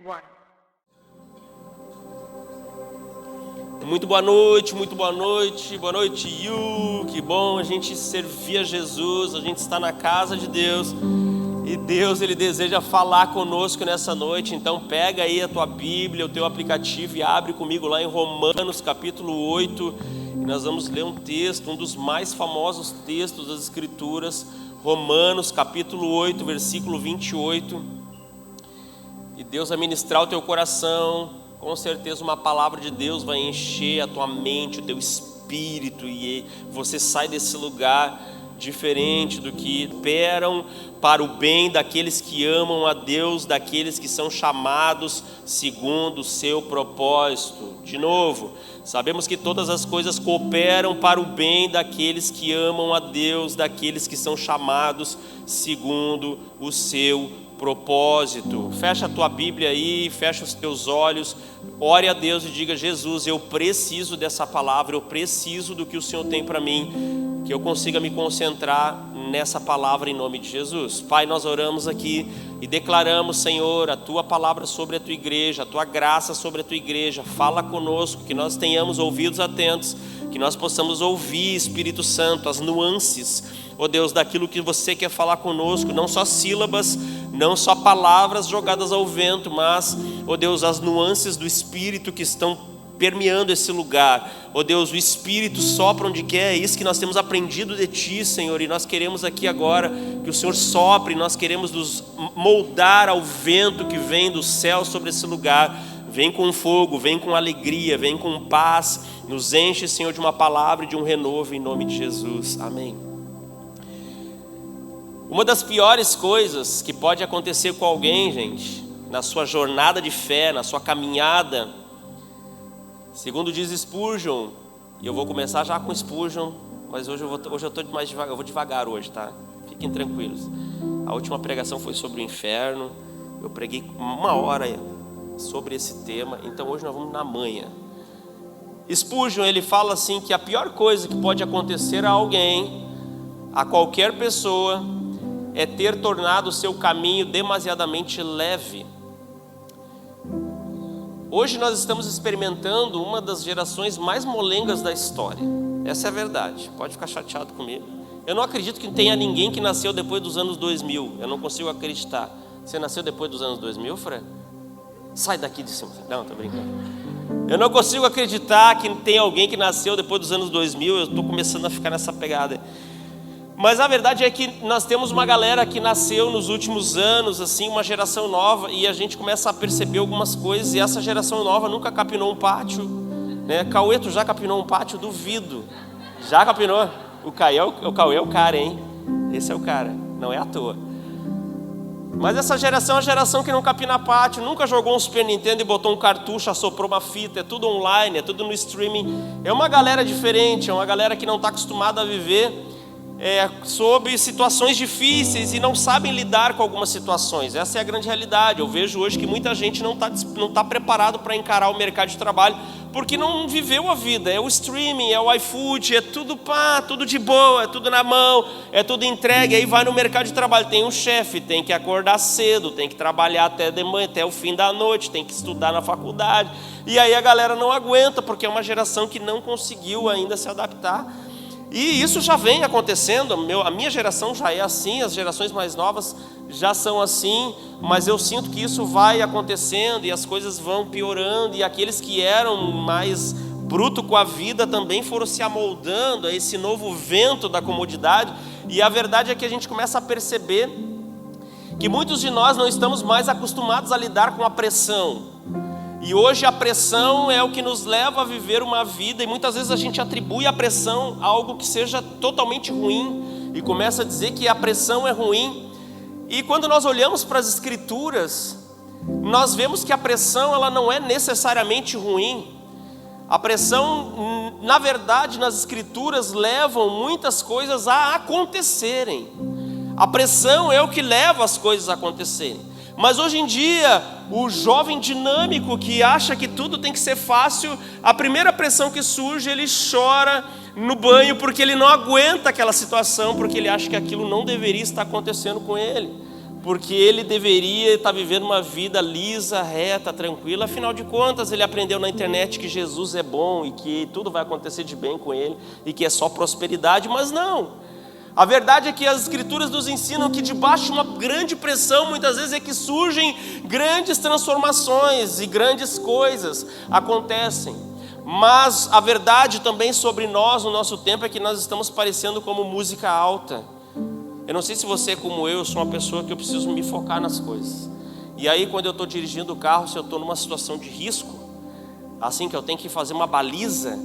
one. Muito boa noite, muito boa noite. Boa noite, Yu. Que bom a gente servir a Jesus, a gente está na casa de Deus. E Deus, Ele deseja falar conosco nessa noite. Então pega aí a tua Bíblia, o teu aplicativo e abre comigo lá em Romanos capítulo 8. E nós vamos ler um texto, um dos mais famosos textos das Escrituras. Romanos capítulo 8, versículo 28. E Deus vai ministrar o teu coração. Com certeza uma palavra de Deus vai encher a tua mente, o teu espírito. E você sai desse lugar diferente do que esperam para o bem daqueles que amam a Deus, daqueles que são chamados segundo o seu propósito. De novo, sabemos que todas as coisas cooperam para o bem daqueles que amam a Deus, daqueles que são chamados segundo o seu propósito. Fecha a tua Bíblia aí, fecha os teus olhos, ore a Deus e diga: Jesus, eu preciso dessa palavra, eu preciso do que o Senhor tem para mim, que eu consiga me concentrar nessa palavra em nome de Jesus. Pai, nós oramos aqui e declaramos, Senhor, a tua palavra sobre a tua igreja, a tua graça sobre a tua igreja. Fala conosco, que nós tenhamos ouvidos atentos, que nós possamos ouvir, Espírito Santo, as nuances, ó Deus, daquilo que você quer falar conosco, não só sílabas, não só palavras jogadas ao vento, mas, ó Deus, as nuances do Espírito que estão permeando esse lugar. Ó Deus, o Espírito sopra onde quer, é isso que nós temos aprendido de Ti, Senhor, e nós queremos aqui agora que o Senhor sopre, nós queremos nos moldar ao vento que vem do céu sobre esse lugar. Vem com fogo, vem com alegria, vem com paz, nos enche, Senhor, de uma palavra e de um renovo em nome de Jesus, amém. Uma das piores coisas que pode acontecer com alguém, gente, na sua jornada de fé, na sua caminhada, segundo diz Spurgeon, e eu vou começar já com Spurgeon, mas hoje eu estou mais devagar, eu vou devagar hoje, tá? Fiquem tranquilos. A última pregação foi sobre o inferno, eu preguei 1 hora sobre esse tema, então hoje nós vamos na manha. Spurgeon, ele fala assim que a pior coisa que pode acontecer a alguém, a qualquer pessoa, é ter tornado o seu caminho demasiadamente leve. Hoje nós estamos experimentando uma das gerações mais molengas da história. Essa é a verdade, pode ficar chateado comigo. Eu não acredito que tenha ninguém que nasceu depois dos anos 2000, eu não consigo acreditar. Você nasceu depois dos anos 2000, Fred? Sai daqui de cima. Não, tô brincando. Eu não consigo acreditar que tem alguém que nasceu depois dos anos 2000, eu estou começando a ficar nessa pegada. Mas a verdade é que nós temos uma galera que nasceu nos últimos anos, assim, uma geração nova, e a gente começa a perceber algumas coisas, e essa geração nova nunca capinou um pátio, né? Cauê, tu já capinou um pátio? Duvido. Já capinou? O Cauê é o cara, hein? Esse é o cara, não é à toa. Mas essa geração é a geração que não capina pátio, nunca jogou um Super Nintendo e botou um cartucho, assoprou uma fita, é tudo online, é tudo no streaming. É uma galera diferente, é uma galera que não está acostumada a viver sob situações difíceis e não sabem lidar com algumas situações. Essa é a grande realidade. Eu vejo hoje que muita gente não tá preparado para encarar o mercado de trabalho, porque não viveu a vida. É o streaming, é o iFood, é tudo tudo de boa, é tudo na mão, é tudo entregue. Aí vai no mercado de trabalho, tem um chefe, tem que acordar cedo, tem que trabalhar até de manhã, até o fim da noite, tem que estudar na faculdade. E aí a galera não aguenta, porque é uma geração que não conseguiu ainda se adaptar. E isso já vem acontecendo, a minha geração já é assim, as gerações mais novas já são assim, mas eu sinto que isso vai acontecendo e as coisas vão piorando, e aqueles que eram mais brutos com a vida também foram se amoldando a esse novo vento da comodidade. E a verdade é que a gente começa a perceber que muitos de nós não estamos mais acostumados a lidar com a pressão. E hoje a pressão é o que nos leva a viver uma vida, e muitas vezes a gente atribui a pressão a algo que seja totalmente ruim, e começa a dizer que a pressão é ruim. E quando nós olhamos para as Escrituras, nós vemos que a pressão ela não é necessariamente ruim. A pressão, na verdade, nas Escrituras levam muitas coisas a acontecerem. A pressão é o que leva as coisas a acontecerem. Mas hoje em dia, o jovem dinâmico que acha que tudo tem que ser fácil, a primeira pressão que surge, ele chora no banho porque ele não aguenta aquela situação, porque ele acha que aquilo não deveria estar acontecendo com ele. porque ele deveria estar vivendo uma vida lisa, reta, tranquila. Afinal de contas, ele aprendeu na internet que Jesus é bom e que tudo vai acontecer de bem com ele e que é só prosperidade, mas não. A verdade é que as Escrituras nos ensinam que debaixo de uma grande pressão, muitas vezes é que surgem grandes transformações e grandes coisas acontecem. Mas a verdade também sobre nós, no nosso tempo, é que nós estamos parecendo como música alta. Eu não sei se você é como eu sou uma pessoa que eu preciso me focar nas coisas. E aí quando eu estou dirigindo o carro, se eu estou numa situação de risco, assim que eu tenho que fazer uma baliza,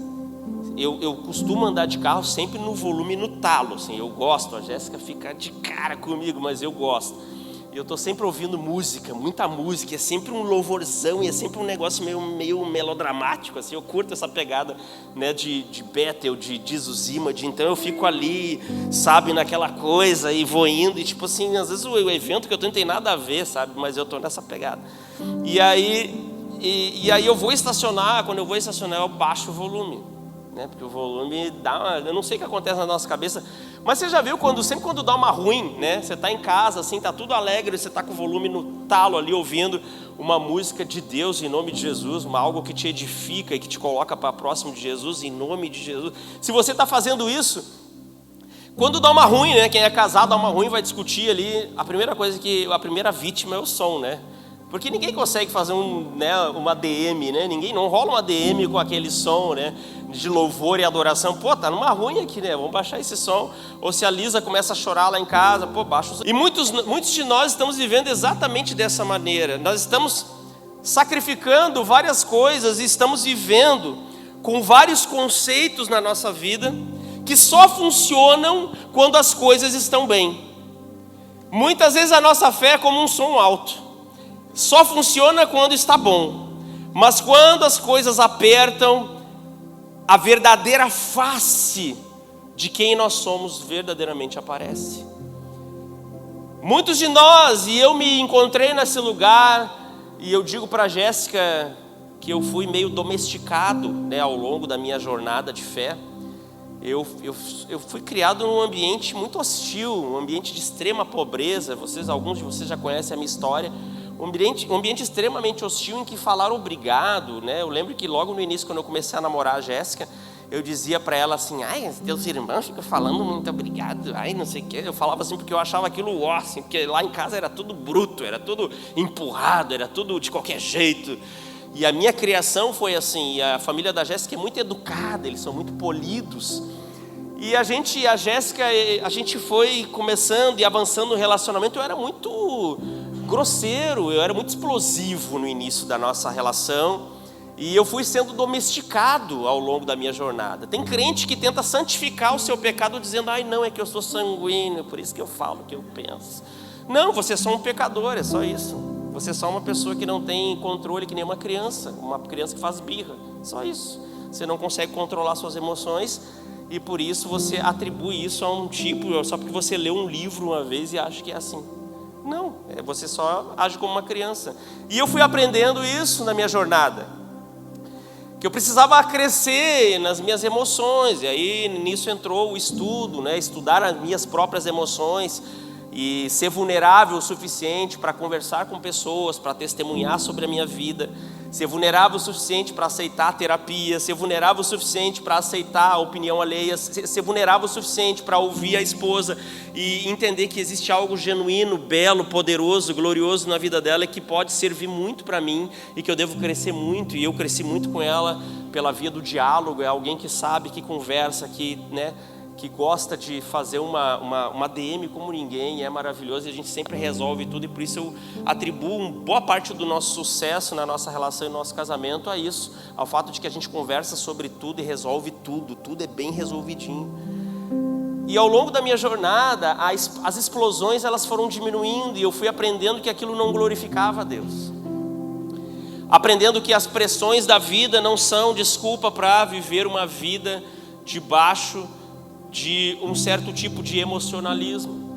eu costumo andar de carro sempre no volume no talo, assim, eu gosto, a Jéssica fica de cara comigo, mas eu gosto. E eu estou sempre ouvindo música, muita música, é sempre um louvorzão, e é sempre um negócio meio melodramático, assim, eu curto essa pegada, né, de Bethel, de Jesus Image, então eu fico ali, sabe, naquela coisa, e vou indo, e tipo assim, às vezes o evento que eu estou não tem nada a ver, sabe, mas eu estou nessa pegada. E aí eu vou estacionar, quando eu vou estacionar eu baixo o volume. Porque o volume dá, eu não sei o que acontece na nossa cabeça, mas você já viu sempre quando dá uma ruim, né? Você está em casa, assim, está tudo alegre, você está com o volume no talo ali, ouvindo uma música de Deus em nome de Jesus, algo que te edifica e que te coloca para próximo de Jesus, em nome de Jesus. Se você está fazendo isso, quando dá uma ruim, né? Quem é casado dá uma ruim, vai discutir ali, a primeira vítima é o som, né? Porque ninguém consegue fazer uma DM, né? Não rola uma DM com aquele som, né? De louvor e adoração. Pô, tá numa ruim aqui, né? Vamos baixar esse som. Ou se a Lisa começa a chorar lá em casa, pô, baixa o som. E muitos de nós estamos vivendo exatamente dessa maneira. Nós estamos sacrificando várias coisas e estamos vivendo com vários conceitos na nossa vida que só funcionam quando as coisas estão bem. Muitas vezes a nossa fé é como um som alto. Só funciona quando está bom, mas quando as coisas apertam, a verdadeira face de quem nós somos verdadeiramente aparece. Muitos de nós, e eu me encontrei nesse lugar, e eu digo para a Jéssica que eu fui meio domesticado, né, ao longo da minha jornada de fé. Eu fui criado num ambiente muito hostil, um ambiente de extrema pobreza. Alguns de vocês já conhecem a minha história. Um ambiente extremamente hostil em que falar obrigado, né? Eu lembro que logo no início, quando eu comecei a namorar a Jéssica, eu dizia para ela assim: ai, teus irmãos ficam falando muito obrigado, ai, não sei o quê. Eu falava assim porque eu achava aquilo assim, porque lá em casa era tudo bruto, era tudo empurrado, era tudo de qualquer jeito. E a minha criação foi assim, e a família da Jéssica é muito educada, eles são muito polidos. E a Jéssica, a gente foi começando e avançando no relacionamento. Eu era muito grosseiro, eu era muito explosivo no início da nossa relação, e eu fui sendo domesticado ao longo da minha jornada. Tem crente que tenta santificar o seu pecado dizendo: ai não, é que eu sou sanguíneo, por isso que eu falo o que eu penso. Não, você é só um pecador, é só isso. Você é só uma pessoa que não tem controle, que nem uma criança que faz birra, só isso. Você não consegue controlar suas emoções, e por isso você atribui isso a um tipo, só porque você leu um livro uma vez e acha que é assim. Não, você só age como uma criança. E eu fui aprendendo isso na minha jornada, que eu precisava crescer nas minhas emoções. E aí nisso entrou o estudo, né? Estudar as minhas próprias emoções e ser vulnerável o suficiente para conversar com pessoas, para testemunhar sobre a minha vida, ser vulnerável o suficiente para aceitar a terapia, ser vulnerável o suficiente para aceitar a opinião alheia, ser vulnerável o suficiente para ouvir a esposa e entender que existe algo genuíno, belo, poderoso, glorioso na vida dela, que pode servir muito para mim e que eu devo crescer muito. E eu cresci muito com ela pela via do diálogo. É alguém que sabe, que conversa, que gosta de fazer uma DM como ninguém, é maravilhoso, e a gente sempre resolve tudo. E por isso eu atribuo boa parte do nosso sucesso na nossa relação e no nosso casamento a isso, ao fato de que a gente conversa sobre tudo e resolve tudo, tudo é bem resolvidinho. E ao longo da minha jornada, as explosões elas foram diminuindo, e eu fui aprendendo que aquilo não glorificava a Deus, aprendendo que as pressões da vida não são desculpa para viver uma vida debaixo de um certo tipo de emocionalismo.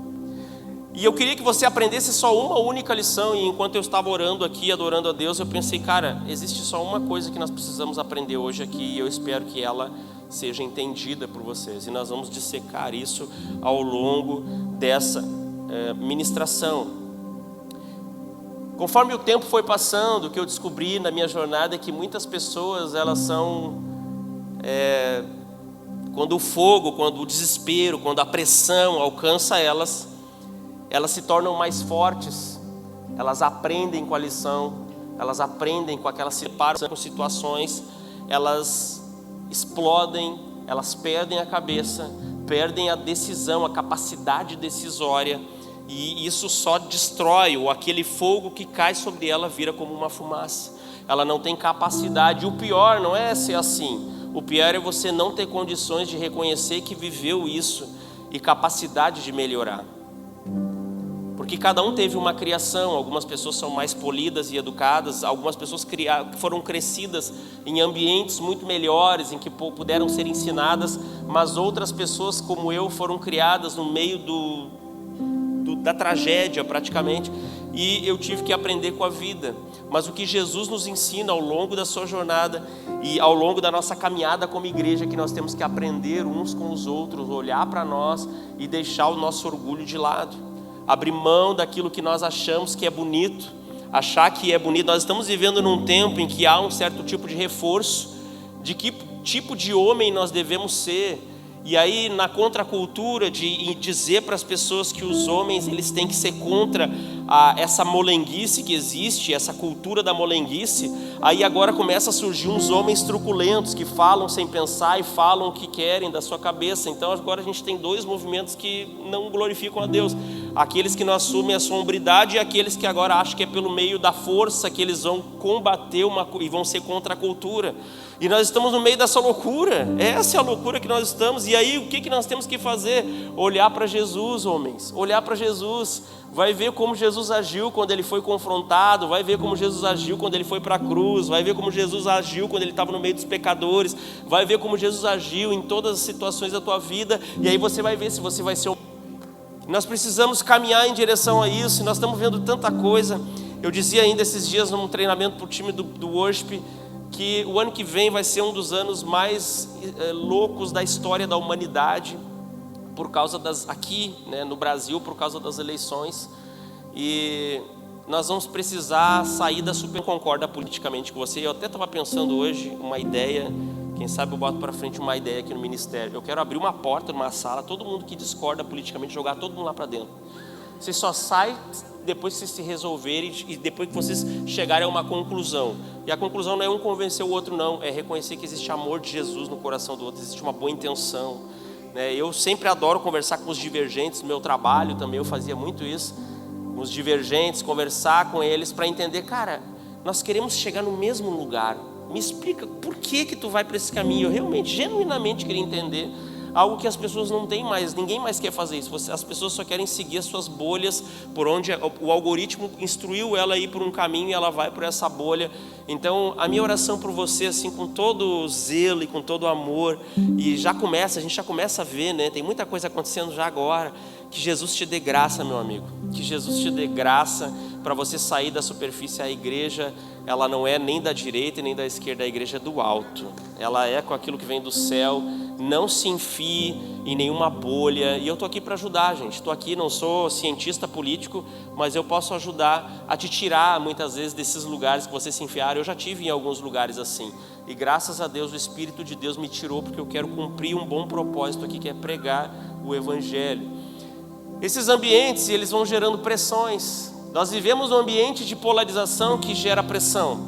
E eu queria que você aprendesse só uma única lição. E enquanto eu estava orando aqui, adorando a Deus, eu pensei: cara, existe só uma coisa que nós precisamos aprender hoje aqui, e eu espero que ela seja entendida por vocês. E nós vamos dissecar isso ao longo dessa ministração. Conforme o tempo foi passando, o que eu descobri na minha jornada é que muitas pessoas, elas são, quando o fogo, quando o desespero, quando a pressão alcança elas se tornam mais fortes, elas aprendem com a lição, elas aprendem com aquelas situações, elas explodem, elas perdem a cabeça, perdem a decisão, a capacidade decisória, e isso só destrói, ou aquele fogo que cai sobre ela vira como uma fumaça. Ela não tem capacidade. E o pior não é ser assim, o pior é você não ter condições de reconhecer que viveu isso e capacidade de melhorar. Porque cada um teve uma criação, algumas pessoas são mais polidas e educadas, algumas pessoas foram crescidas em ambientes muito melhores, em que puderam ser ensinadas, mas outras pessoas como eu foram criadas no meio da tragédia praticamente, e eu tive que aprender com a vida. Mas o que Jesus nos ensina ao longo da sua jornada e ao longo da nossa caminhada como igreja, é que nós temos que aprender uns com os outros, olhar para nós e deixar o nosso orgulho de lado, abrir mão daquilo que nós achamos que é bonito, achar que é bonito. Nós estamos vivendo num tempo em que há um certo tipo de reforço de que tipo de homem nós devemos ser. E aí, na contracultura de dizer para as pessoas que os homens eles têm que ser contra essa molenguice que existe, essa cultura da molenguice, aí agora começa a surgir uns homens truculentos que falam sem pensar e falam o que querem da sua cabeça. Então agora a gente tem dois movimentos que não glorificam a Deus: aqueles que não assumem a sua hombridade e aqueles que agora acham que é pelo meio da força que eles vão combater e vão ser contra a cultura. E nós estamos no meio dessa loucura, essa é a loucura que nós estamos. E aí o que nós temos que fazer? Olhar para Jesus, homens, olhar para Jesus. Vai ver como Jesus agiu quando ele foi confrontado, vai ver como Jesus agiu quando ele foi para a cruz, vai ver como Jesus agiu quando ele estava no meio dos pecadores, vai ver como Jesus agiu em todas as situações da tua vida, e aí você vai ver se você vai ser. Nós precisamos caminhar em direção a isso, e nós estamos vendo tanta coisa. Eu dizia ainda esses dias num treinamento para o time do Worship, que o ano que vem vai ser um dos anos mais loucos da história da humanidade, por causa aqui, né, no Brasil, por causa das eleições. E nós vamos precisar sair da concorda politicamente com você. Eu até estava pensando hoje uma ideia, quem sabe eu boto para frente uma ideia aqui no ministério. Eu quero abrir uma porta numa sala, todo mundo que discorda politicamente, jogar todo mundo lá para dentro. Você só sai depois que vocês se resolverem e depois que vocês chegarem a uma conclusão. E a conclusão não é um convencer o outro, não. É reconhecer que existe amor de Jesus no coração do outro, existe uma boa intenção. Eu sempre adoro conversar com os divergentes no meu trabalho também, eu fazia muito isso. Com os divergentes, conversar com eles para entender, cara, nós queremos chegar no mesmo lugar. Me explica por que tu vai para esse caminho. Eu realmente, genuinamente queria entender. Algo que as pessoas não têm mais, ninguém mais quer fazer isso. As pessoas só querem seguir as suas bolhas, por onde o algoritmo instruiu ela a ir por um caminho e ela vai por essa bolha. Então a minha oração por você, assim, com todo zelo e com todo amor, e a gente já começa a ver, né? Tem muita coisa acontecendo já agora. Que Jesus te dê graça, meu amigo, que Jesus te dê graça para você sair da superfície. A igreja, ela não é nem da direita e nem da esquerda, a igreja é do alto, ela é com aquilo que vem do céu. Não se enfie em nenhuma bolha, e eu estou aqui para ajudar, gente. Estou aqui, não sou cientista político, mas eu posso ajudar a te tirar muitas vezes desses lugares que você se enfiaram. Eu já tive em alguns lugares assim, e graças a Deus o Espírito de Deus me tirou, porque eu quero cumprir um bom propósito aqui, que é pregar o Evangelho. Esses ambientes, eles vão gerando pressões. Nós vivemos num ambiente de polarização que gera pressão.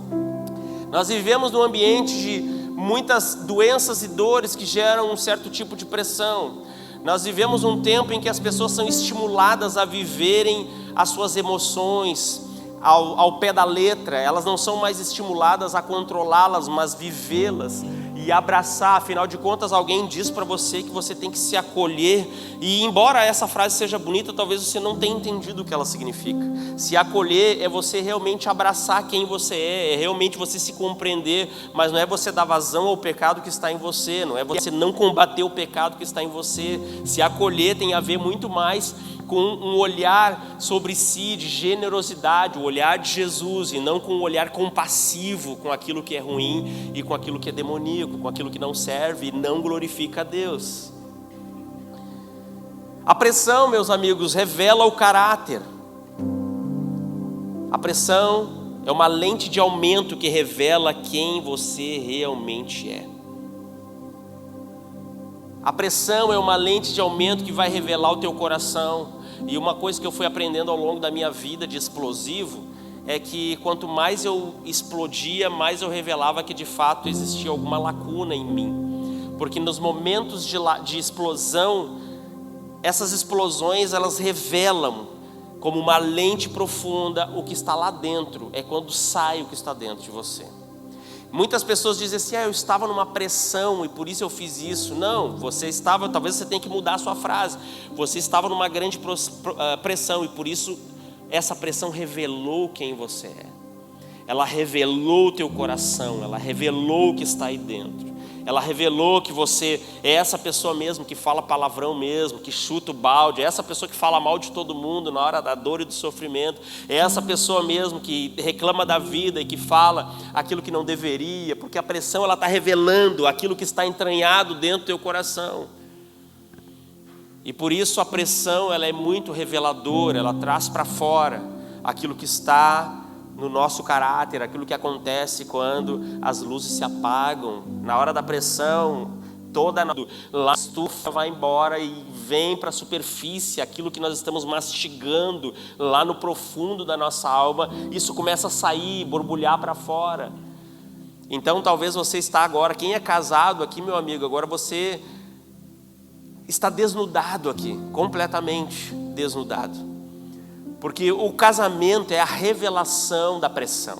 Nós vivemos num ambiente de muitas doenças e dores que geram um certo tipo de pressão. Nós vivemos um tempo em que as pessoas são estimuladas a viverem as suas emoções ao pé da letra. Elas não são mais estimuladas a controlá-las, mas vivê-las e abraçar. Afinal de contas, alguém diz para você que você tem que se acolher, e embora essa frase seja bonita, talvez você não tenha entendido o que ela significa. Se acolher é você realmente abraçar quem você é realmente você se compreender, mas não é você dar vazão ao pecado que está em você, não é você não combater o pecado que está em você. Se acolher tem a ver muito mais com um olhar sobre si de generosidade, o olhar de Jesus, e não com um olhar compassivo com aquilo que é ruim e com aquilo que é demoníaco, com aquilo que não serve e não glorifica a Deus. A pressão, meus amigos, revela o caráter. A pressão é uma lente de aumento que revela quem você realmente é. A pressão é uma lente de aumento que vai revelar o teu coração. E uma coisa que eu fui aprendendo ao longo da minha vida de explosivo é que quanto mais eu explodia, mais eu revelava que de fato existia alguma lacuna em mim. Porque nos momentos de explosão, essas explosões elas revelam como uma lente profunda o que está lá dentro. É quando sai o que está dentro de você. Muitas pessoas dizem assim, eu estava numa pressão e por isso eu fiz isso. Não, você estava, talvez você tenha que mudar a sua frase. Você estava numa grande pressão e por isso essa pressão revelou quem você é. Ela revelou o teu coração, ela revelou o que está aí dentro. Ela revelou que você é essa pessoa mesmo que fala palavrão mesmo, que chuta o balde, é essa pessoa que fala mal de todo mundo na hora da dor e do sofrimento, é essa pessoa mesmo que reclama da vida e que fala aquilo que não deveria, porque a pressão ela está revelando aquilo que está entranhado dentro do teu coração. E por isso a pressão ela é muito reveladora, ela traz para fora aquilo que está no nosso caráter, aquilo que acontece quando as luzes se apagam. Na hora da pressão, toda a estufa vai embora e vem para a superfície aquilo que nós estamos mastigando lá no profundo da nossa alma. Isso começa a sair, borbulhar para fora. Então talvez você está agora, quem é casado aqui, meu amigo, agora você está desnudado aqui, completamente desnudado. Porque o casamento é a revelação da pressão.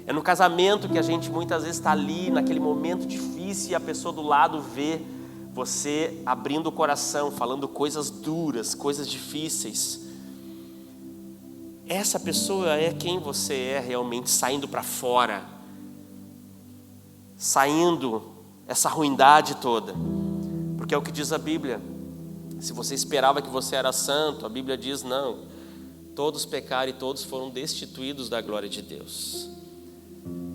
É no casamento que a gente muitas vezes está ali, naquele momento difícil, e a pessoa do lado vê você abrindo o coração, falando coisas duras, coisas difíceis. Essa pessoa é quem você é realmente, saindo para fora. Saindo essa ruindade toda. Porque é o que diz a Bíblia. Se você esperava que você era santo, a Bíblia diz não. Todos pecaram e todos foram destituídos da glória de Deus.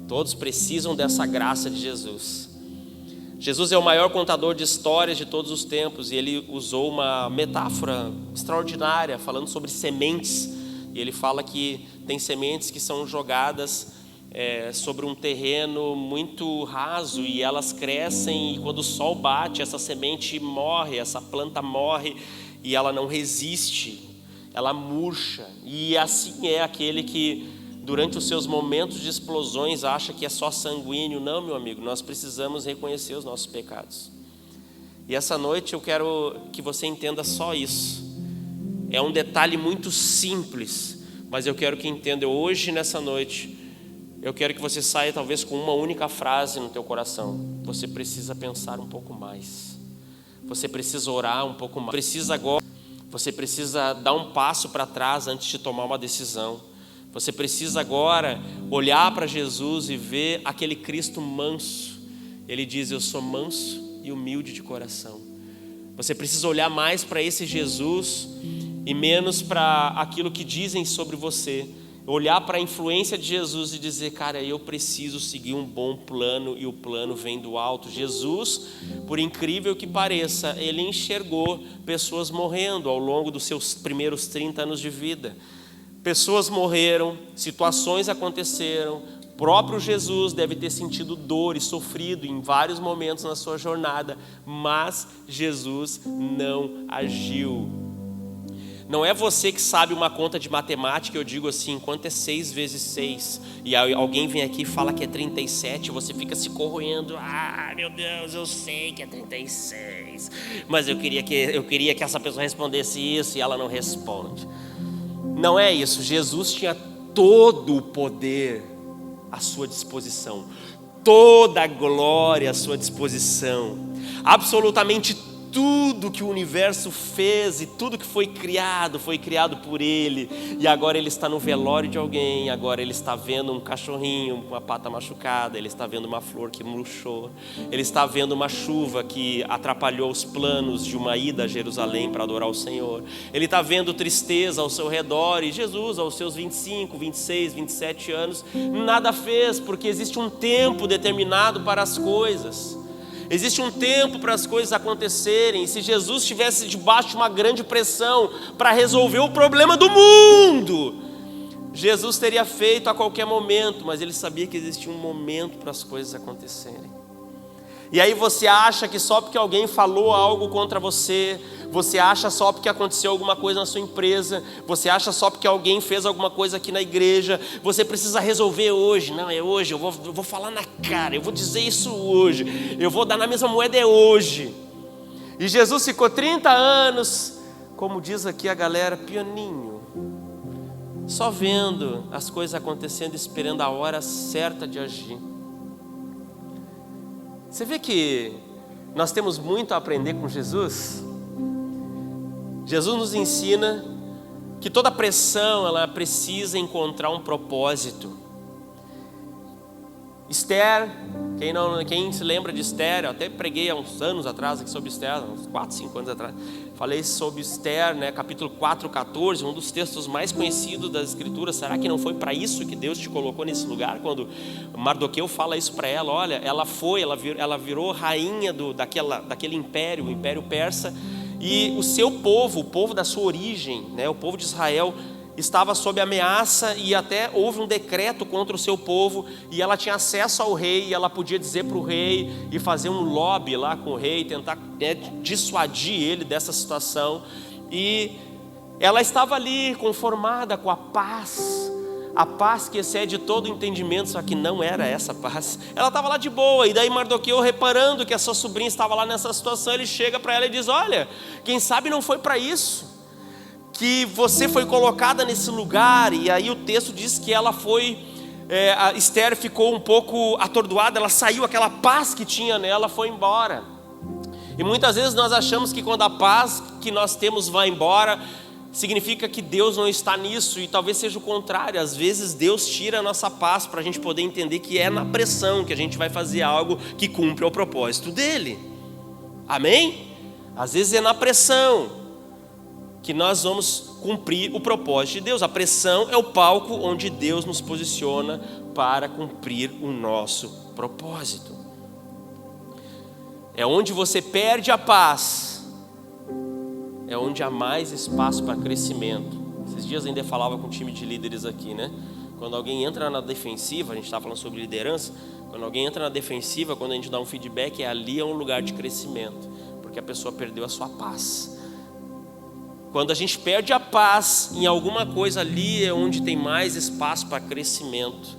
Todos precisam dessa graça de Jesus. Jesus é o maior contador de histórias de todos os tempos. E ele usou uma metáfora extraordinária, falando sobre sementes. E ele fala que tem sementes que são jogadas sobre um terreno muito raso. E elas crescem e quando o sol bate, essa semente morre, essa planta morre. E ela não resiste. Ela murcha, e assim é aquele que durante os seus momentos de explosões acha que é só sanguíneo. Não, meu amigo, nós precisamos reconhecer os nossos pecados. E essa noite eu quero que você entenda só isso. É um detalhe muito simples, mas eu quero que entenda hoje, nessa noite, eu quero que você saia talvez com uma única frase no teu coração. Você precisa pensar um pouco mais. Você precisa orar um pouco mais. Você precisa dar um passo para trás antes de tomar uma decisão. Você precisa agora olhar para Jesus e ver aquele Cristo manso. Ele diz, eu sou manso e humilde de coração. Você precisa olhar mais para esse Jesus e menos para aquilo que dizem sobre você. Olhar para a influência de Jesus e dizer, cara, eu preciso seguir um bom plano e o plano vem do alto. Jesus, por incrível que pareça, ele enxergou pessoas morrendo ao longo dos seus primeiros 30 anos de vida. Pessoas morreram, situações aconteceram, o próprio Jesus deve ter sentido dor e sofrido em vários momentos na sua jornada, mas Jesus não agiu. Não é você que sabe uma conta de matemática, eu digo assim, quanto é 6 vezes 6? E alguém vem aqui e fala que é 37, você fica se corroendo. Ah, meu Deus, eu sei que é 36. Mas eu queria que essa pessoa respondesse isso e ela não responde. Não é isso, Jesus tinha todo o poder à sua disposição. Toda a glória à sua disposição. Absolutamente tudo que o universo fez e tudo que foi criado por Ele. E agora Ele está no velório de alguém, agora Ele está vendo um cachorrinho com a pata machucada, Ele está vendo uma flor que murchou, Ele está vendo uma chuva que atrapalhou os planos de uma ida a Jerusalém para adorar o Senhor. Ele está vendo tristeza ao seu redor e Jesus, aos seus 25, 26, 27 anos, nada fez, porque existe um tempo determinado para as coisas. Existe um tempo para as coisas acontecerem. E se Jesus estivesse debaixo de uma grande pressão para resolver o problema do mundo, Jesus teria feito a qualquer momento, mas ele sabia que existia um momento para as coisas acontecerem. E aí você acha que só porque alguém falou algo contra você, você acha só porque aconteceu alguma coisa na sua empresa, você acha só porque alguém fez alguma coisa aqui na igreja, você precisa resolver hoje. Não, é hoje, eu vou falar na cara, eu vou dizer isso hoje, eu vou dar na mesma moeda, é hoje. E Jesus ficou 30 anos, como diz aqui a galera, pianinho, só vendo as coisas acontecendo, esperando a hora certa de agir. Você vê que nós temos muito a aprender com Jesus? Jesus nos ensina que toda pressão, ela precisa encontrar um propósito. Esther, quem se lembra de Esther, eu até preguei há uns anos atrás aqui sobre Esther, uns 4, 5 anos atrás, falei sobre Esther, capítulo 4, 14, um dos textos mais conhecidos das escrituras. Será que não foi para isso que Deus te colocou nesse lugar? Quando Mardoqueu fala isso para ela, olha, ela virou rainha daquele império, o império persa, e o seu povo, o povo da sua origem, o povo de Israel, estava sob ameaça, e até houve um decreto contra o seu povo, e ela tinha acesso ao rei, e ela podia dizer para o rei, e fazer um lobby lá com o rei, tentar dissuadir ele dessa situação. E ela estava ali conformada com a paz que excede todo entendimento, só que não era essa paz. Ela estava lá de boa, e daí Mardoqueu, reparando que a sua sobrinha estava lá nessa situação, ele chega para ela e diz, olha, quem sabe não foi para isso que você foi colocada nesse lugar. E aí o texto diz que ela foi, a Esther ficou um pouco atordoada, ela saiu, aquela paz que tinha nela foi embora. E muitas vezes nós achamos que quando a paz que nós temos vai embora, significa que Deus não está nisso, e talvez seja o contrário. Às vezes Deus tira a nossa paz para a gente poder entender que é na pressão que a gente vai fazer algo que cumpre o propósito dele. Amém? Às vezes é na pressão que nós vamos cumprir o propósito de Deus. A pressão é o palco onde Deus nos posiciona para cumprir o nosso propósito. É onde você perde a paz, é onde há mais espaço para crescimento. Esses dias ainda falava com um time de líderes aqui, Quando alguém entra na defensiva, a gente está falando sobre liderança, quando alguém entra na defensiva, quando a gente dá um feedback, ali é um lugar de crescimento, porque a pessoa perdeu a sua paz. Quando a gente perde a paz em alguma coisa, ali é onde tem mais espaço para crescimento.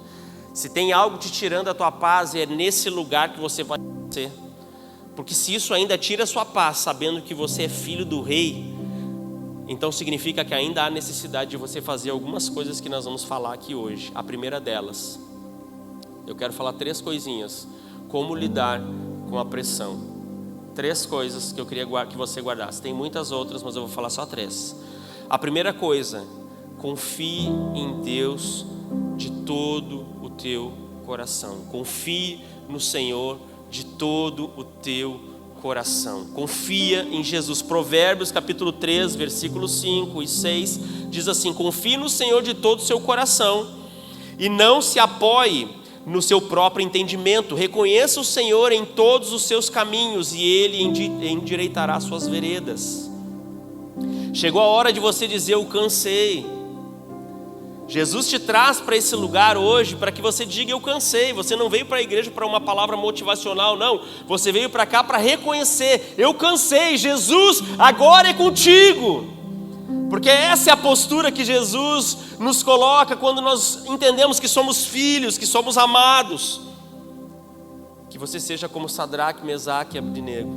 Se tem algo te tirando a tua paz, é nesse lugar que você vai ser. Porque se isso ainda tira a sua paz, sabendo que você é filho do rei, então significa que ainda há necessidade de você fazer algumas coisas que nós vamos falar aqui hoje. A primeira delas, eu quero falar 3 coisinhas. Como lidar com a pressão. 3 coisas que eu queria que você guardasse. Tem muitas outras, mas eu vou falar só 3. A primeira coisa, confie em Deus de todo o teu coração. Confie no Senhor de todo o teu coração. Confia em Jesus. Provérbios capítulo 3, versículos 5 e 6 diz assim: confie no Senhor de todo o seu coração e não se apoie no seu próprio entendimento. Reconheça o Senhor em todos os seus caminhos e Ele endireitará suas veredas. Chegou a hora de você dizer: eu cansei. Jesus te traz para esse lugar hoje para que você diga: eu cansei. Você não veio para a igreja para uma palavra motivacional, não. Você veio para cá para reconhecer: eu cansei, Jesus agora é contigo. Porque essa é a postura que Jesus nos coloca quando nós entendemos que somos filhos, que somos amados. Que você seja como Sadraque, Mesaque e Abdenego,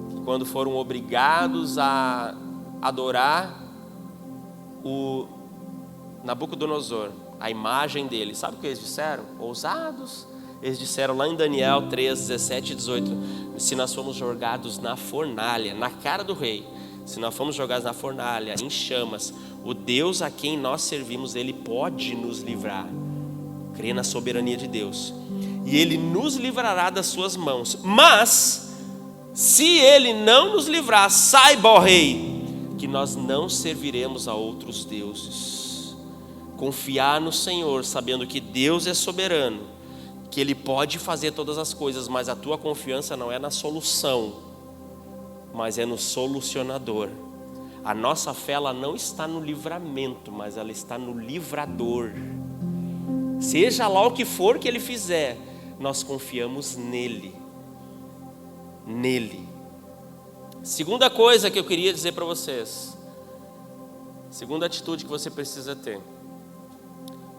que quando foram obrigados a adorar o Nabucodonosor, a imagem dele, sabe o que eles disseram? Ousados. Eles disseram lá em Daniel 3, 17 e 18: se nós fomos jogados na fornalha, na cara do rei, se nós fomos jogados na fornalha, em chamas, o Deus a quem nós servimos, Ele pode nos livrar. Crê na soberania de Deus, e Ele nos livrará das suas mãos. Mas, se Ele não nos livrar, saiba, ó rei, que nós não serviremos a outros deuses. Confiar no Senhor, sabendo que Deus é soberano, que Ele pode fazer todas as coisas, mas a tua confiança não é na solução, mas é no solucionador. A nossa fé, ela não está no livramento, mas ela está no livrador. Seja lá o que for que ele fizer, nós confiamos nele. Nele. Segunda coisa que eu queria dizer para vocês. Segunda atitude que você precisa ter.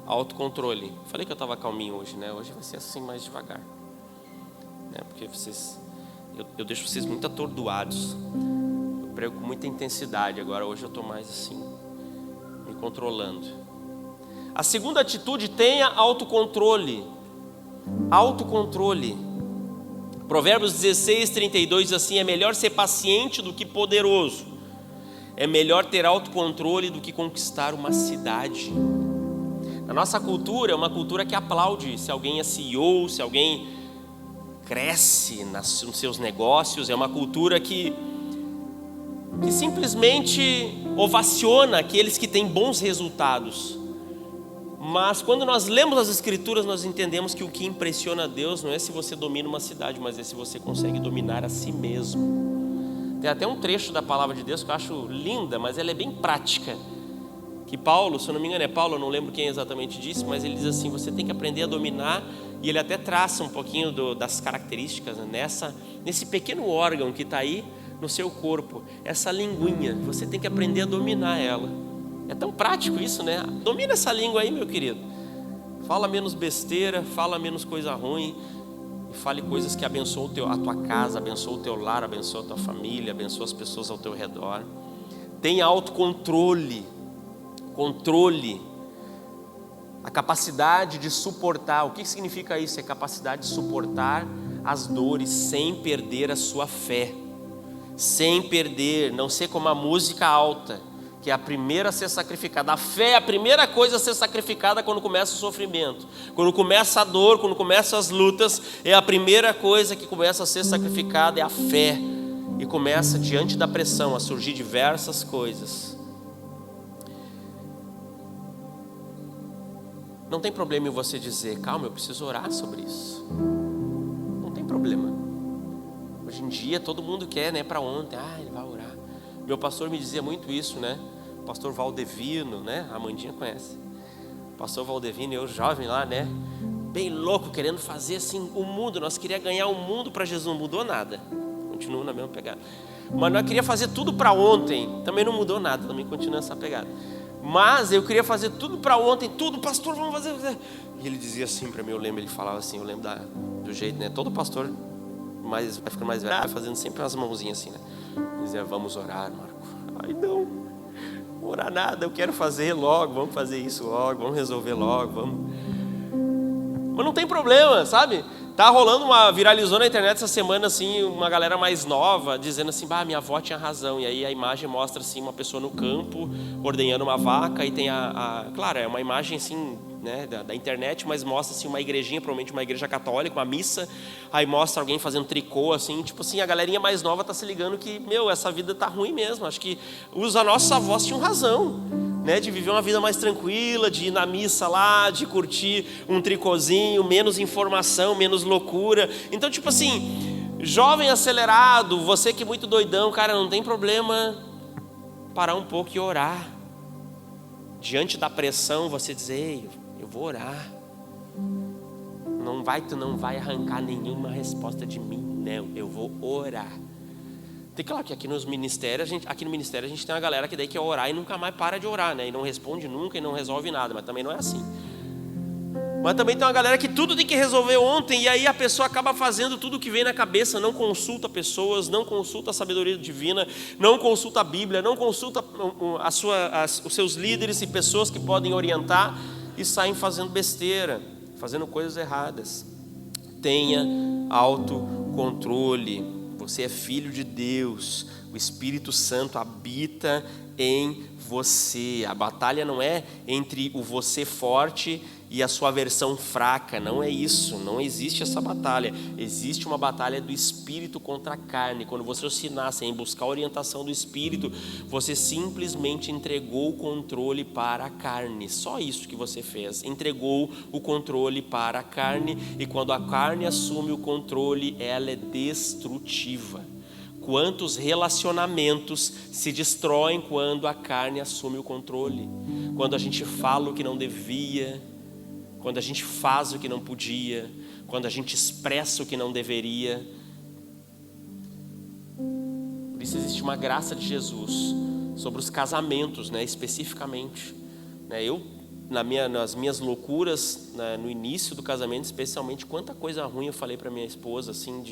Autocontrole. Falei que eu estava calminho hoje, né? Hoje vai ser assim mais devagar. Né? Porque eu deixo vocês muito atordoados. Eu prego com muita intensidade. Agora hoje eu estou mais assim, me controlando. A segunda atitude, tenha autocontrole. Autocontrole. Provérbios 16:32 diz assim: é melhor ser paciente do que poderoso. É melhor ter autocontrole do que conquistar uma cidade. Na nossa cultura, é uma cultura que aplaude se alguém é CEO, se alguém cresce nos seus negócios. É uma cultura que simplesmente ovaciona aqueles que têm bons resultados. Mas quando nós lemos as Escrituras, nós entendemos que o que impressiona a Deus não é se você domina uma cidade, mas é se você consegue dominar a si mesmo. Tem até um trecho da palavra de Deus que eu acho linda, mas ela é bem prática. Que Paulo, se eu não me engano é Paulo, eu não lembro quem exatamente disse, mas ele diz assim: você tem que aprender a dominar. E ele até traça um pouquinho das características, né, nesse pequeno órgão que está aí no seu corpo, essa linguinha, você tem que aprender a dominar ela. É tão prático isso, né? Domina essa língua aí, meu querido. Fala menos besteira, fala menos coisa ruim, e fale coisas que abençoam a tua casa, abençoam o teu lar, abençoam a tua família, abençoam as pessoas ao teu redor. Tenha autocontrole. Controle. A capacidade de suportar. O que significa isso? É a capacidade de suportar as dores sem perder a sua fé. Sem perder, não ser como a música alta, que é a primeira a ser sacrificada. A fé é a primeira coisa a ser sacrificada quando começa o sofrimento. Quando começa a dor, quando começam as lutas, é a primeira coisa que começa a ser sacrificada, é a fé. E começa, diante da pressão, a surgir diversas coisas. Não tem problema em você dizer: calma, eu preciso orar sobre isso. Não tem problema. Hoje em dia todo mundo quer, né, para ontem. Ele vai orar. Meu pastor me dizia muito isso, né? O pastor Valdevino, né? A Amandinha conhece. O pastor Valdevino, eu jovem lá, né? Bem louco, querendo fazer assim o mundo. Nós queríamos ganhar o mundo para Jesus. Não mudou nada. Continua na mesma pegada. Mas nós queríamos fazer tudo para ontem. Também não mudou nada. Também continua essa pegada. Mas eu queria fazer tudo para ontem. Tudo, pastor, vamos fazer. E ele dizia assim para mim, eu lembro, ele falava assim, eu lembro do jeito, né? Todo pastor vai ficando mais velho, vai fazendo sempre umas mãozinhas assim, né? Dizia: vamos orar, Marco. Não orar nada, eu quero fazer logo, vamos fazer isso logo, vamos resolver logo, vamos. Mas não tem problema, sabe? Tá rolando viralizou na internet essa semana assim, uma galera mais nova dizendo assim: minha avó tinha razão. E aí a imagem mostra assim uma pessoa no campo ordenhando uma vaca, e tem claro, é uma imagem assim, né, da internet, mas mostra assim uma igrejinha, provavelmente uma igreja católica, uma missa. Aí mostra alguém fazendo tricô assim, tipo assim, a galerinha mais nova tá se ligando que, essa vida tá ruim mesmo. Acho que os nossos avós tinham razão, né, de viver uma vida mais tranquila, de ir na missa lá, de curtir um tricôzinho, menos informação, menos loucura. Então, tipo assim, jovem acelerado, você que é muito doidão, cara, não tem problema parar um pouco e orar. Diante da pressão, você dizer: ei, eu vou orar. Tu não vai arrancar nenhuma resposta de mim, não, eu vou orar. Tem claro que aqui no ministério a gente tem uma galera que daí quer orar e nunca mais para de orar, né? E não responde nunca e não resolve nada, mas também não é assim. Mas também tem uma galera que tudo tem que resolver ontem, e aí a pessoa acaba fazendo tudo que vem na cabeça, não consulta pessoas, não consulta a sabedoria divina, não consulta a Bíblia, não consulta os seus líderes e pessoas que podem orientar, e saem fazendo besteira, fazendo coisas erradas. Tenha autocontrole. Você é filho de Deus, o Espírito Santo habita em você. A batalha não é entre o você forte e a sua versão fraca, não é isso, não existe essa batalha. Existe uma batalha do Espírito contra a carne. Quando você oscilasse em buscar a orientação do Espírito, você simplesmente entregou o controle para a carne. Só isso que você fez, entregou o controle para a carne. E quando a carne assume o controle, ela é destrutiva. Quantos relacionamentos se destroem quando a carne assume o controle, quando a gente fala o que não devia, quando a gente faz o que não podia, quando a gente expressa o que não deveria. Por isso existe uma graça de Jesus sobre os casamentos, né, especificamente. Eu, nas minhas loucuras, no início do casamento, especialmente, quanta coisa ruim eu falei para minha esposa, assim,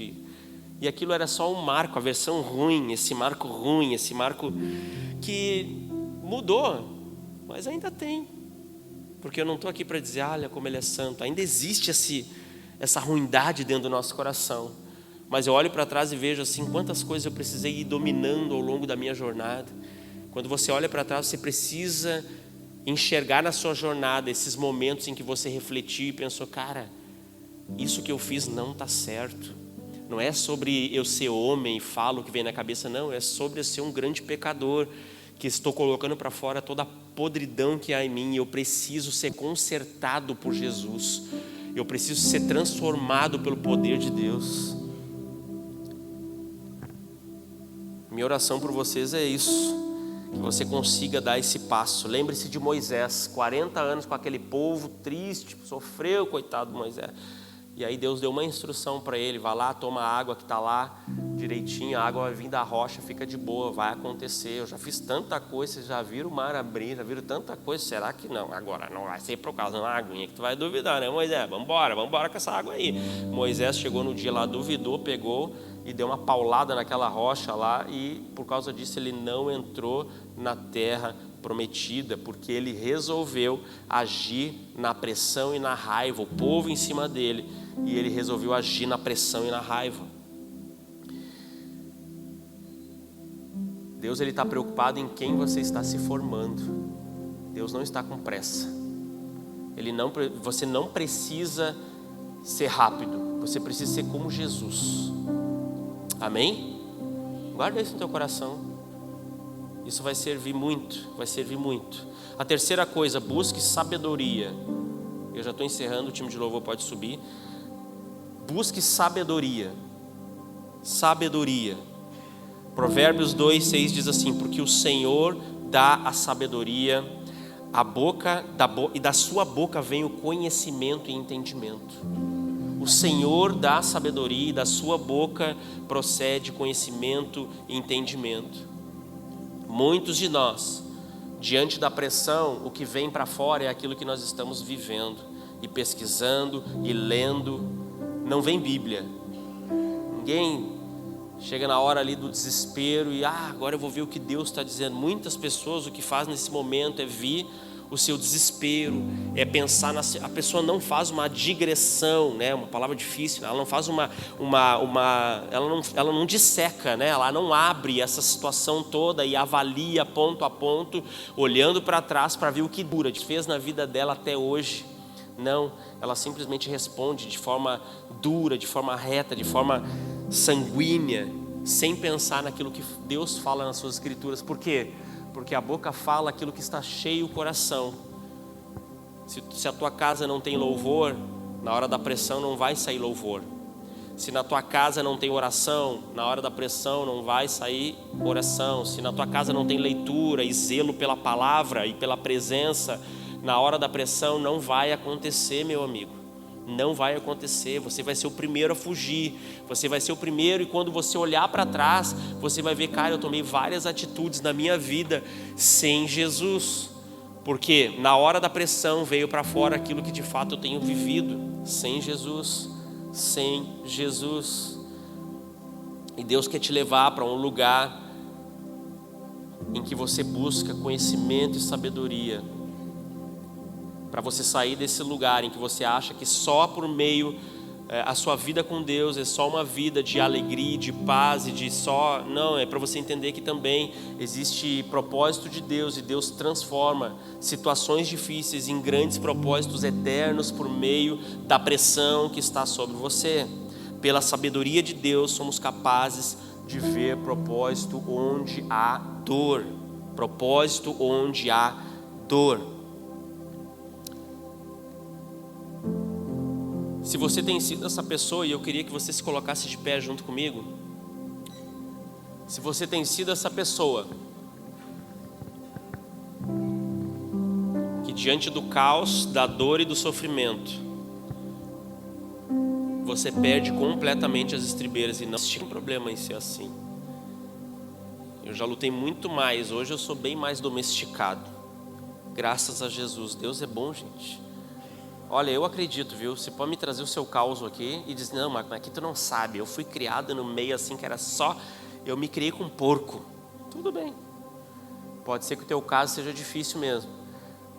e aquilo era só um marco, a versão ruim, esse marco que mudou, mas ainda tem, porque eu não estou aqui para dizer, olha como ele é santo, ainda existe essa ruindade dentro do nosso coração, mas eu olho para trás e vejo assim, quantas coisas eu precisei ir dominando ao longo da minha jornada. Quando você olha para trás, você precisa enxergar na sua jornada esses momentos em que você refletiu e pensou, cara, isso que eu fiz não está certo. Não é sobre eu ser homem e falo o que vem na cabeça, não. É sobre eu ser um grande pecador, que estou colocando para fora toda a podridão que há em mim. Eu preciso ser consertado por Jesus. Eu preciso ser transformado pelo poder de Deus. Minha oração por vocês é isso, que você consiga dar esse passo. Lembre-se de Moisés, 40 anos com aquele povo triste, sofreu, coitado de Moisés. E aí Deus deu uma instrução para ele, vai lá, toma a água que está lá direitinho, a água vai vir da rocha, fica de boa, vai acontecer. Eu já fiz tanta coisa, vocês já viram o mar abrir, já viram tanta coisa, será que não? Agora não vai ser por causa de uma aguinha que tu vai duvidar, né, Moisés? Vamos embora com essa água aí. Moisés chegou no dia lá, duvidou, pegou e deu uma paulada naquela rocha lá, e por causa disso ele não entrou na terra prometida, porque ele resolveu agir na pressão e na raiva, o povo em cima dele, e ele resolveu agir na pressão e na raiva. Deus, ele está preocupado em quem você está se formando. Deus não está com pressa. Você não precisa ser rápido, você precisa ser como Jesus. Amém? Guarda isso no teu coração. Isso vai servir muito, vai servir muito. A terceira coisa, busque sabedoria. Eu já estou encerrando, o time de louvor pode subir. Busque sabedoria. Sabedoria. Provérbios 2:6 diz assim: porque o Senhor dá a sabedoria, e da sua boca vem o conhecimento e entendimento. O Senhor dá a sabedoria, e da sua boca procede conhecimento e entendimento. Muitos de nós, diante da pressão, o que vem para fora é aquilo que nós estamos vivendo, e pesquisando, e lendo. Não vem Bíblia. Ninguém chega na hora ali do desespero e agora eu vou ver o que Deus está dizendo. Muitas pessoas o que faz nesse momento é vir o seu desespero, é pensar a pessoa não faz uma digressão, né? Uma palavra difícil, ela não faz ela não disseca, né? Ela não abre essa situação toda e avalia ponto a ponto, olhando para trás para ver o que dura, fez na vida dela até hoje. Não, ela simplesmente responde de forma dura, de forma reta, de forma sanguínea, sem pensar naquilo que Deus fala nas suas escrituras. Por quê? Porque a boca fala aquilo que está cheio o coração. Se a tua casa não tem louvor, na hora da pressão não vai sair louvor. Se na tua casa não tem oração, na hora da pressão não vai sair oração. Se na tua casa não tem leitura e zelo pela palavra e pela presença, na hora da pressão não vai acontecer, meu amigo. Não vai acontecer, você vai ser o primeiro a fugir, você vai ser o primeiro, e quando você olhar para trás, você vai ver, cara, eu tomei várias atitudes na minha vida sem Jesus, porque na hora da pressão veio para fora aquilo que de fato eu tenho vivido, sem Jesus, e Deus quer te levar para um lugar em que você busca conhecimento e sabedoria, para você sair desse lugar em que você acha que só por meio a sua vida com Deus é só uma vida de alegria, de paz e de só... Não, é para você entender que também existe propósito de Deus, e Deus transforma situações difíceis em grandes propósitos eternos por meio da pressão que está sobre você. Pela sabedoria de Deus somos capazes de ver propósito onde há dor. Propósito onde há dor. Se você tem sido essa pessoa, e eu queria que você se colocasse de pé junto comigo, Se você tem sido essa pessoa que diante do caos, da dor e do sofrimento, você perde completamente as estribeiras e não tem problema em ser assim. Eu já lutei muito mais, hoje eu sou bem mais domesticado. Graças a Jesus, Deus é bom, gente. Olha, eu acredito, viu? Você pode me trazer o seu caos aqui e dizer, não, mas aqui tu não sabe, eu fui criado no meio assim que era só, eu me criei com porco. Tudo bem. Pode ser que o teu caso seja difícil mesmo.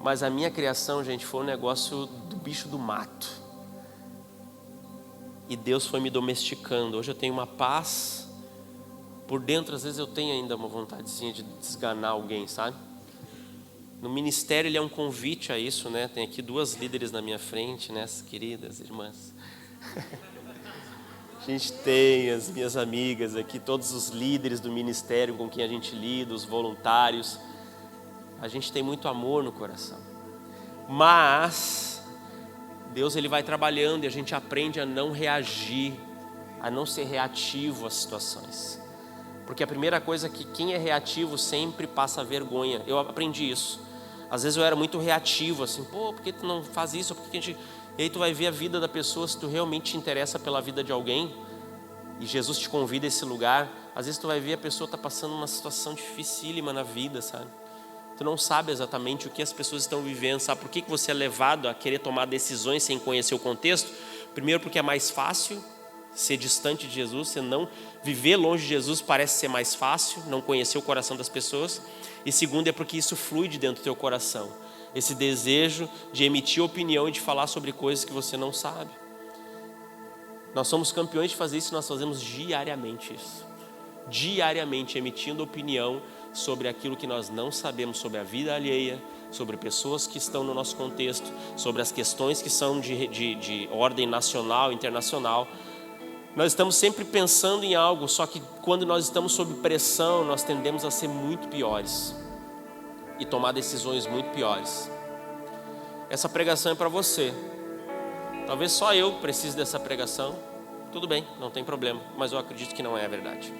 Mas a minha criação, gente, foi um negócio do bicho do mato. E Deus foi me domesticando. Hoje eu tenho uma paz. Por dentro, às vezes eu tenho ainda uma vontadezinha de desganar alguém, sabe? No ministério ele é um convite a isso, né? Tem aqui 2 líderes na minha frente, né? As queridas irmãs. A gente tem as minhas amigas aqui, todos os líderes do ministério com quem a gente lida, os voluntários. A gente tem muito amor no coração. Mas Deus ele vai trabalhando e a gente aprende a não reagir, a não ser reativo às situações. Porque a primeira coisa é que quem é reativo sempre passa vergonha. Eu aprendi isso. Às vezes eu era muito reativo, assim, pô, por que tu não faz isso? Por que a gente... E aí tu vai ver a vida da pessoa, se tu realmente te interessa pela vida de alguém, e Jesus te convida a esse lugar, às vezes tu vai ver a pessoa está passando uma situação dificílima na vida, sabe? Tu não sabe exatamente o que as pessoas estão vivendo, sabe? Por que você é levado a querer tomar decisões sem conhecer o contexto? Primeiro porque é mais fácil ser distante de Jesus, você não viver longe de Jesus parece ser mais fácil, não conhecer o coração das pessoas. E segundo é porque isso flui de dentro do teu coração, esse desejo de emitir opinião e de falar sobre coisas que você não sabe. Nós somos campeões de fazer isso, nós fazemos diariamente isso. Diariamente emitindo opinião sobre aquilo que nós não sabemos, sobre a vida alheia, sobre pessoas que estão no nosso contexto, sobre as questões que são de ordem nacional, internacional. Nós estamos sempre pensando em algo, só que quando nós estamos sob pressão, nós tendemos a ser muito piores e tomar decisões muito piores. Essa pregação é para você. Talvez só eu precise dessa pregação. Tudo bem, não tem problema, mas eu acredito que não é a verdade.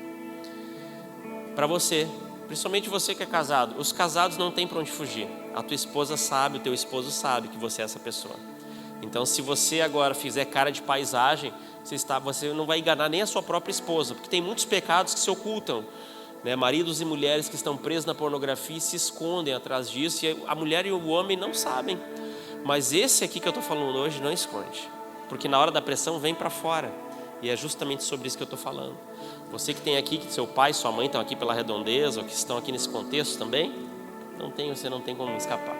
Para você, principalmente você que é casado, os casados não tem para onde fugir. A tua esposa sabe, o teu esposo sabe que você é essa pessoa. Então se você agora fizer cara de paisagem, você não vai enganar nem a sua própria esposa, porque tem muitos pecados que se ocultam, né? Maridos e mulheres que estão presos na pornografia e se escondem atrás disso, e a mulher e o homem não sabem. Mas esse aqui que eu estou falando hoje não esconde, porque na hora da pressão vem para fora, e é justamente sobre isso que eu estou falando. Você que tem aqui, que seu pai e sua mãe estão aqui pela redondeza, ou que estão aqui nesse contexto também, você não tem como escapar.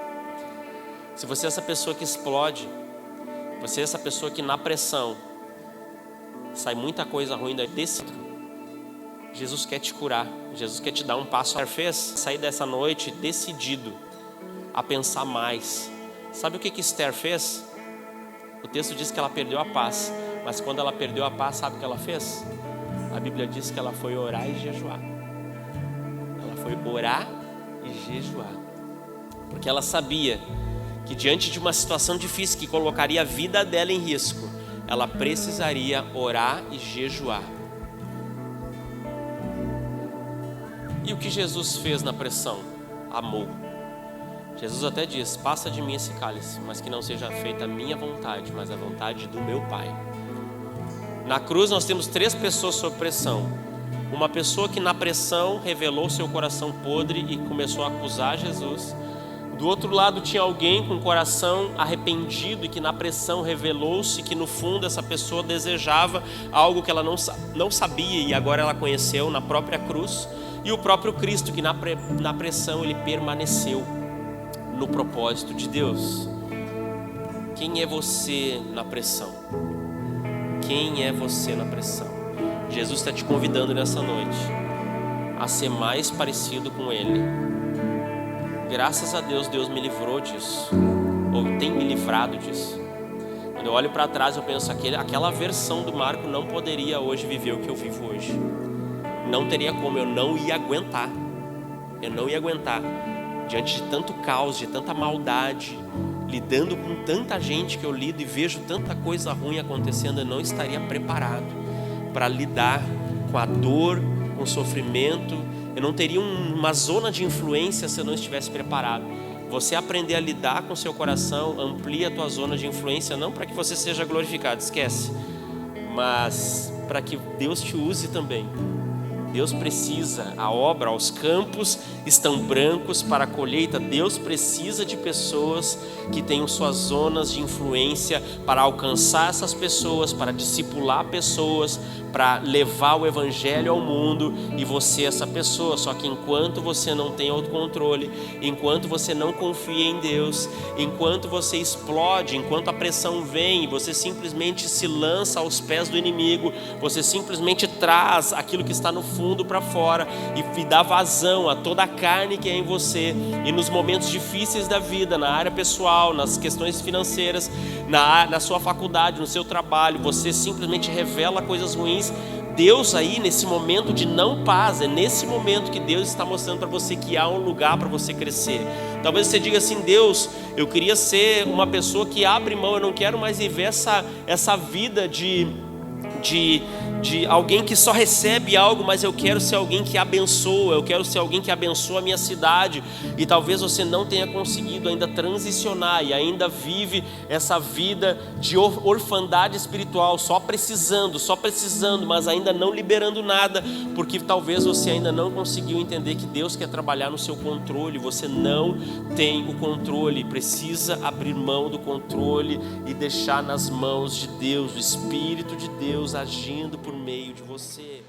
Se você é essa pessoa que explode, você é essa pessoa que na pressão sai muita coisa ruim desse, Jesus quer te curar, Jesus quer te dar um passo. Fez sair dessa noite decidido a pensar mais. Sabe o que Esther fez? O texto diz que ela perdeu a paz, mas quando ela perdeu a paz, sabe o que ela fez? A Bíblia diz que ela foi orar e jejuar. Ela foi orar e jejuar, porque ela sabia que diante de uma situação difícil que colocaria a vida dela em risco, ela precisaria orar e jejuar. E o que Jesus fez na pressão? Amou. Jesus até diz, passa de mim esse cálice, mas que não seja feita a minha vontade, mas a vontade do meu Pai. Na cruz nós temos 3 pessoas sob pressão. Uma pessoa que na pressão revelou seu coração podre e começou a acusar Jesus. Do outro lado tinha alguém com o coração arrependido e que na pressão revelou-se que no fundo essa pessoa desejava algo que ela não sabia e agora ela conheceu na própria cruz. E o próprio Cristo que na pressão ele permaneceu no propósito de Deus. Quem é você na pressão? Quem é você na pressão? Jesus está te convidando nessa noite a ser mais parecido com Ele. Graças a Deus, Deus me livrou disso, ou tem me livrado disso. Quando eu olho para trás, eu penso, aquela versão do Marco não poderia hoje viver o que eu vivo hoje. Não teria como, eu não ia aguentar. Eu não ia aguentar. Diante de tanto caos, de tanta maldade, lidando com tanta gente que eu lido e vejo tanta coisa ruim acontecendo, eu não estaria preparado para lidar com a dor, com com sofrimento. Eu não teria uma zona de influência se eu não estivesse preparado. Você aprender a lidar com seu coração amplia a tua zona de influência, não para que você seja glorificado, esquece, mas para que Deus te use também. Deus precisa, a obra, os campos estão brancos para a colheita. Deus precisa de pessoas que tenham suas zonas de influência para alcançar essas pessoas, para discipular pessoas, para levar o evangelho ao mundo, e você é essa pessoa. Só que enquanto você não tem autocontrole, enquanto você não confia em Deus, enquanto você explode, enquanto a pressão vem, você simplesmente se lança aos pés do inimigo, você simplesmente traz aquilo que está no fundo para fora e dá vazão a toda a carne que é em você, e nos momentos difíceis da vida, na área pessoal, nas questões financeiras, na sua faculdade, no seu trabalho, você simplesmente revela coisas ruins. Deus aí nesse momento de não paz, é nesse momento que Deus está mostrando para você que há um lugar para você crescer. Talvez você diga assim: Deus, eu queria ser uma pessoa que abre mão, eu não quero mais viver essa vida de alguém que só recebe algo, mas eu quero ser alguém que abençoa, eu quero ser alguém que abençoa a minha cidade. E talvez você não tenha conseguido ainda transicionar e ainda vive essa vida de orfandade espiritual, só precisando, mas ainda não liberando nada, porque talvez você ainda não conseguiu entender que Deus quer trabalhar no seu controle. Você não tem o controle, precisa abrir mão do controle e deixar nas mãos de Deus, o Espírito de Deus agindo por meio de você.